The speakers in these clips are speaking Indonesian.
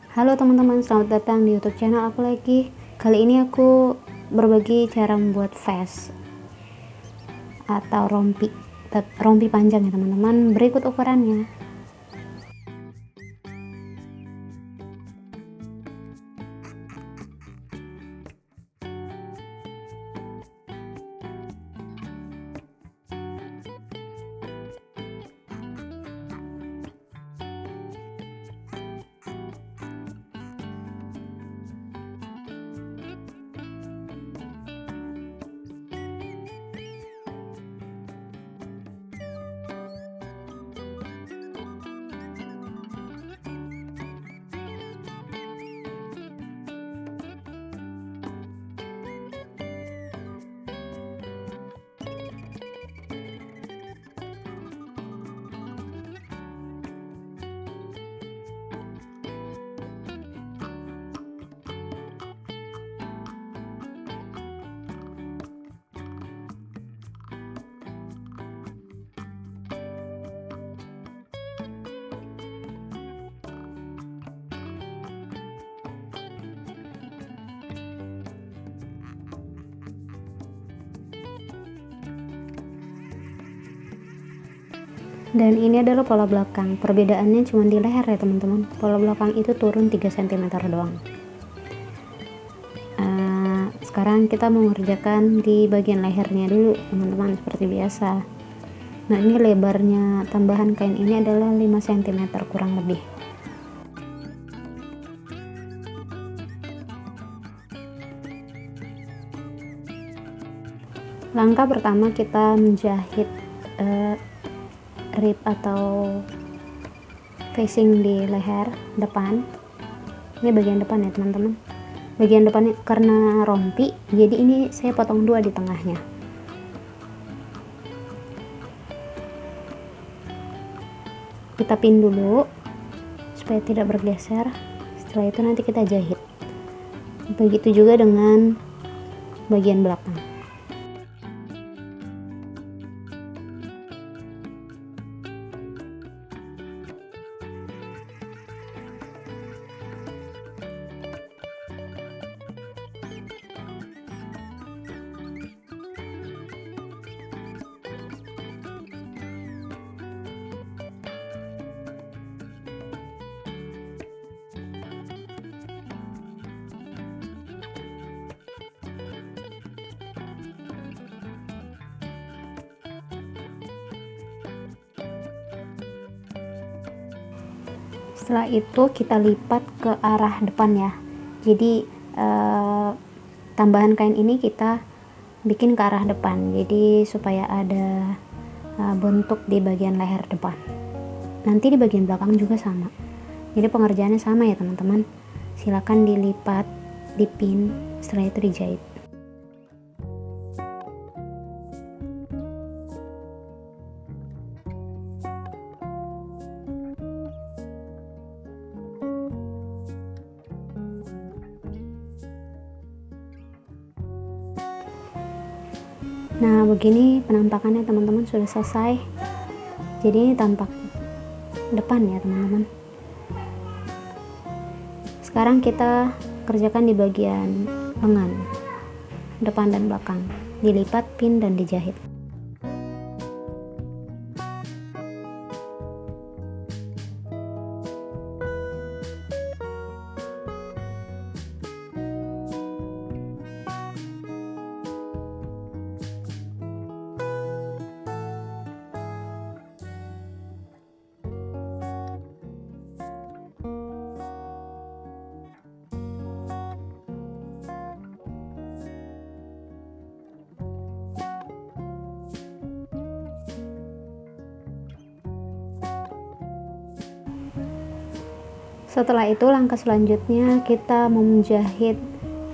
Halo teman-teman, selamat datang di YouTube channel aku lagi. Kali ini aku berbagi cara membuat vest atau rompi panjang ya teman-teman. Berikut ukurannya. Dan ini adalah pola belakang. Perbedaannya cuma di leher ya teman-teman. Pola belakang itu turun 3 cm doang. Sekarang kita mengerjakan di bagian lehernya dulu teman-teman, seperti biasa. Nah, ini lebarnya tambahan kain ini adalah 5 cm kurang lebih. Langkah pertama kita menjahit rib atau facing di leher depan. Ini bagian depan ya teman-teman. Bagian depannya karena rompi, jadi ini saya potong dua di tengahnya. Kita pin dulu supaya tidak bergeser. Setelah itu nanti kita jahit. Begitu juga dengan bagian belakang. Setelah itu kita lipat ke arah depan ya. Jadi tambahan kain ini kita bikin ke arah depan, jadi supaya ada bentuk di bagian leher depan. Nanti di bagian belakang juga sama, jadi pengerjaannya sama ya teman-teman. Silakan dilipat, dipin, setelah itu dijahit. Nah, begini penampakannya teman-teman, sudah selesai. Jadi ini tampak depan ya teman-teman. Sekarang kita kerjakan di bagian lengan, depan dan belakang. Dilipat, pin, dan dijahit. Setelah itu langkah selanjutnya kita menjahit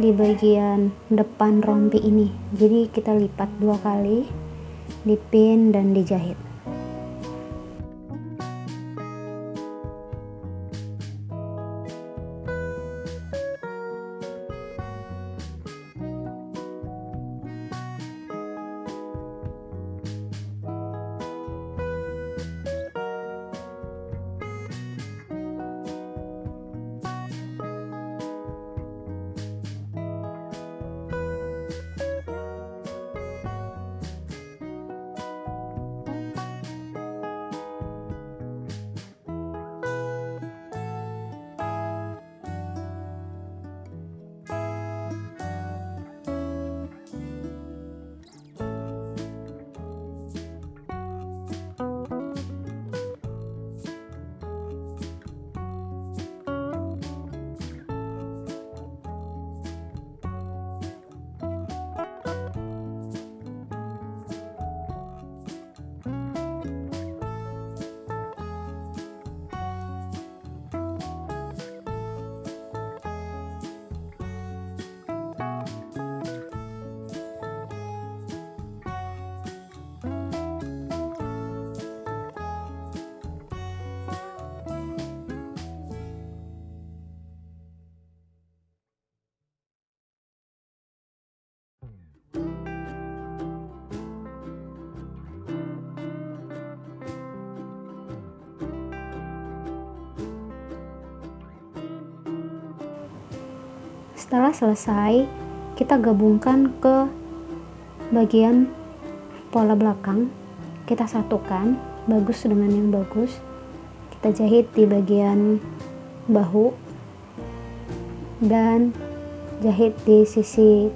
di bagian depan rompi ini. Jadi kita lipat 2 kali, dipin dan dijahit. Setelah selesai, kita gabungkan ke bagian pola belakang, kita satukan bagus dengan yang bagus. Kita jahit di bagian bahu dan jahit di sisi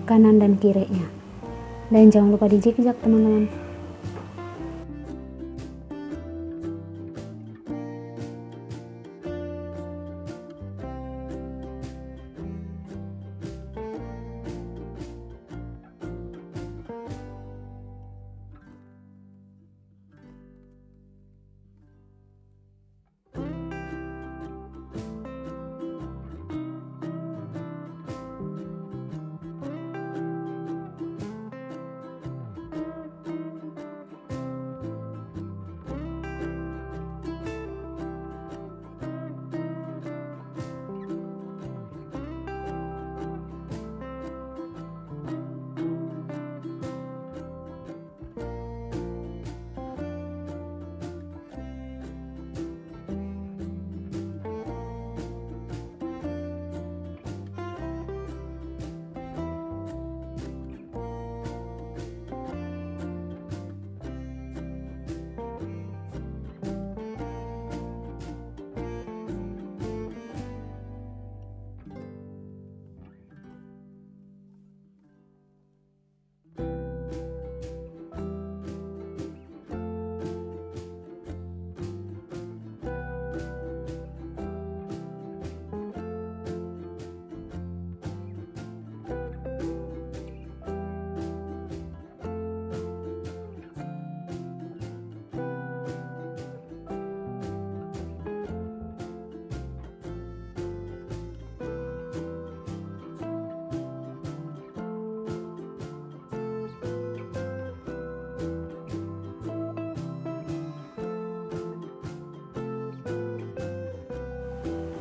kanan dan kirinya, dan jangan lupa di zigzag teman-teman.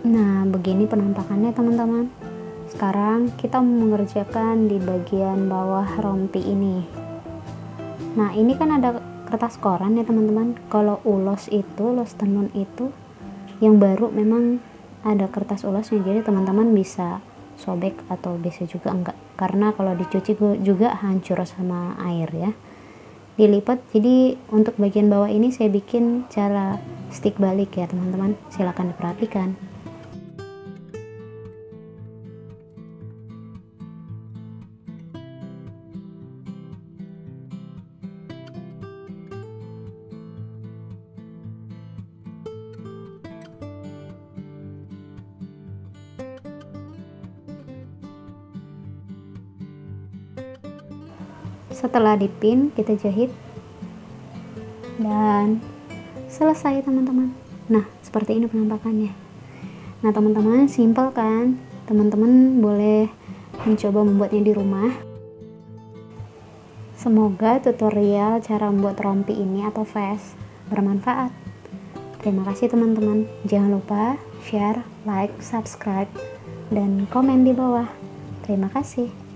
Nah, begini penampakannya teman-teman. Sekarang kita mengerjakan di bagian bawah rompi ini. Nah, ini kan ada kertas koran ya teman-teman. Kalau ulos tenun itu yang baru memang ada kertas ulosnya, jadi teman-teman bisa sobek atau bisa juga enggak, karena kalau dicuci juga hancur sama air ya. Dilipat. Jadi untuk bagian bawah ini saya bikin cara stick balik ya teman-teman, silahkan diperhatikan. Setelah dipin, kita jahit dan selesai teman-teman. Nah, seperti ini penampakannya. Nah teman-teman, simple kan? Teman-teman boleh mencoba membuatnya di rumah. Semoga tutorial cara membuat rompi ini atau vest bermanfaat. Terima kasih teman-teman. Jangan lupa share, like, subscribe, dan komen di bawah. Terima kasih.